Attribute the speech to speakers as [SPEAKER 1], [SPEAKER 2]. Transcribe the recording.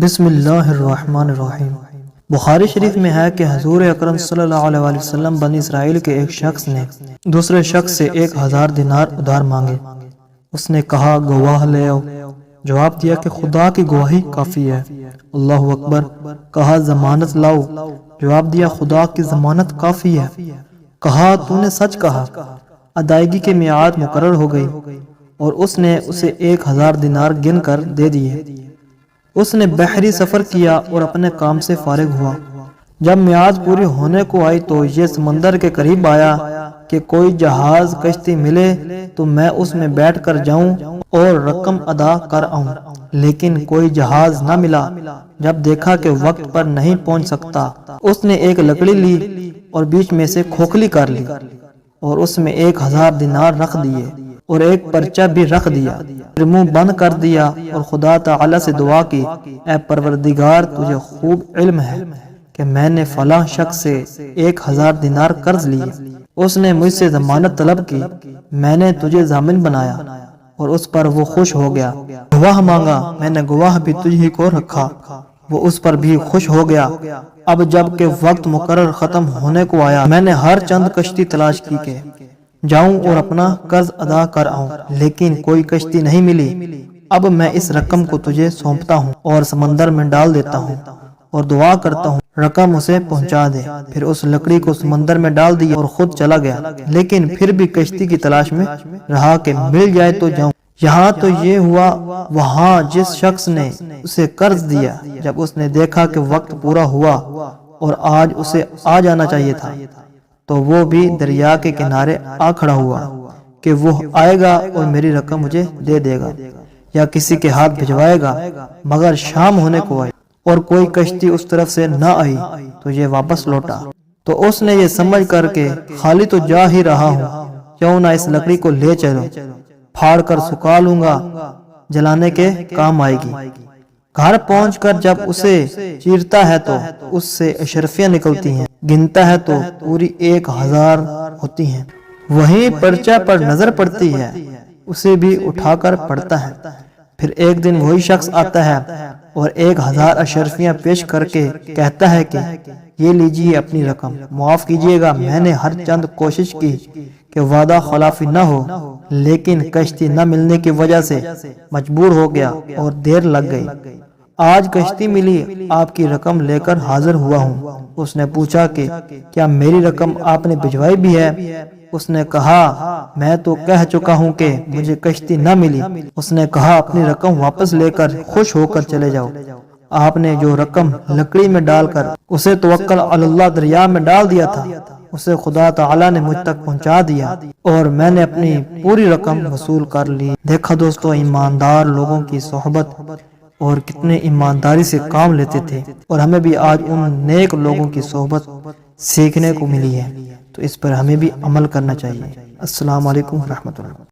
[SPEAKER 1] بسم اللہ الرحمن الرحیم۔ بخاری شریف میں ہے کہ حضور اکرم صلی اللہ علیہ وسلم بنی اسرائیل کے ایک شخص نے دوسرے شخص سے 1000 دینار ادھار مانگے۔ اس نے کہا گواہ لے آؤ۔ جواب دیا کہ خدا کی گواہی کافی ہے۔ اللہ اکبر۔ کہا ضمانت لاؤ۔ جواب دیا خدا کی ضمانت کافی ہے۔ کہا تو نے سچ کہا۔ ادائیگی کے میعاد مقرر ہو گئی اور اس نے اسے 1000 دینار گن کر دے دیے۔ اس نے بحری سفر کیا اور اپنے کام سے فارغ ہوا۔ جب میعاد پوری ہونے کو آئی تو یہ سمندر کے قریب آیا کہ کوئی جہاز کشتی ملے تو میں اس میں بیٹھ کر جاؤں اور رقم ادا کر آؤں، لیکن کوئی جہاز نہ ملا۔ جب دیکھا کہ وقت پر نہیں پہنچ سکتا، اس نے ایک لکڑی لی اور بیچ میں سے کھوکھلی کر لی اور اس میں 1000 دینار رکھ دیے اور ایک پرچہ بھی رکھ دیا، پھر منہ بند کر دیا اور خدا تعالی سے دعا کی، اے پروردگار تجھے خوب علم ہے کہ میں نے فلاں شخص سے 1000 دینار قرض لیے، اس نے مجھ سے ضمانت طلب کی، میں نے تجھے ضامن بنایا اور اس پر وہ خوش ہو گیا۔ گواہ مانگا، میں نے گواہ بھی تجھ ہی کو رکھا، وہ اس پر بھی خوش ہو گیا۔ اب جب کہ وقت مقرر ختم ہونے کو آیا، میں نے ہر چند کشتی تلاش کی کہ جاؤں اور اپنا قرض ادا کر آؤں، لیکن کوئی کشتی نہیں ملی۔ اب میں اس رقم کو تجھے سونپتا ہوں اور سمندر میں ڈال دیتا ہوں اور دعا کرتا ہوں رقم اسے پہنچا دے۔ پھر اس لکڑی کو سمندر میں ڈال دیا اور خود چلا گیا، لیکن پھر بھی کشتی کی تلاش میں رہا کہ مل جائے تو جاؤں۔ یہاں تو یہ ہوا وہاں جس شخص نے اسے قرض دیا، جب اس نے دیکھا کہ وقت پورا ہوا اور آج اسے آ جانا چاہیے تھا، تو وہ بھی دریا کے کنارے آ کھڑا ہوا کہ وہ آئے گا اور میری رقم مجھے دے دے گا یا کسی کے ہاتھ بھجوائے گا، مگر شام ہونے کو آئی اور کوئی کشتی اس طرف سے نہ آئی تو یہ واپس لوٹا۔ تو اس نے یہ سمجھ کر کہ خالی تو جا ہی رہا ہوں، کیوں نہ اس لکڑی کو لے چلو، پھاڑ کر سکھا لوں گا، جلانے کے کام آئے گی۔ گھر پہنچ کر جب اسے چیرتا ہے تو اس سے اشرفیاں نکلتی ہیں، گنتا ہے تو پوری 1000 ہوتی ہیں۔ وہیں پرچہ پر نظر پڑتی ہے، اسے بھی اٹھا کر پڑھتا ہے۔ پھر ایک دن وہی شخص آتا ہے اور 1000 اشرفیاں پیش کر کے کہتا ہے کہ یہ لیجیے اپنی رقم، معاف کیجیے گا، میں نے ہر چند کوشش کی کہ وعدہ خلافی نہ ہو، لیکن کشتی نہ ملنے کی وجہ سے مجبور ہو گیا اور دیر لگ گئی۔ آج کشتی ملی، آپ کی رقم لے کر حاضر ہوا ہوں۔ اس نے پوچھا کہ کیا میری رقم آپ نے بھجوائی بھی ہے؟ اس نے کہا میں تو کہہ چکا ہوں کہ مجھے کشتی نہ ملی۔ اس نے کہا اپنی رقم واپس لے کر خوش ہو کر چلے جاؤ۔ آپ نے جو رقم لکڑی میں ڈال کر اسے توکل علی اللہ دریا میں ڈال دیا تھا، اسے خدا تعالی نے مجھ تک پہنچا دیا اور میں نے اپنی پوری رقم وصول کر لی۔ دیکھا دوستو، ایماندار لوگوں کی صحبت اور کتنے ایمانداری سے کام لیتے تھے، اور ہمیں بھی آج ان نیک لوگوں کی صحبت سیکھنے کو ملی ہے، تو اس پر ہمیں بھی عمل کرنا چاہیے۔ السلام علیکم ورحمۃ اللہ۔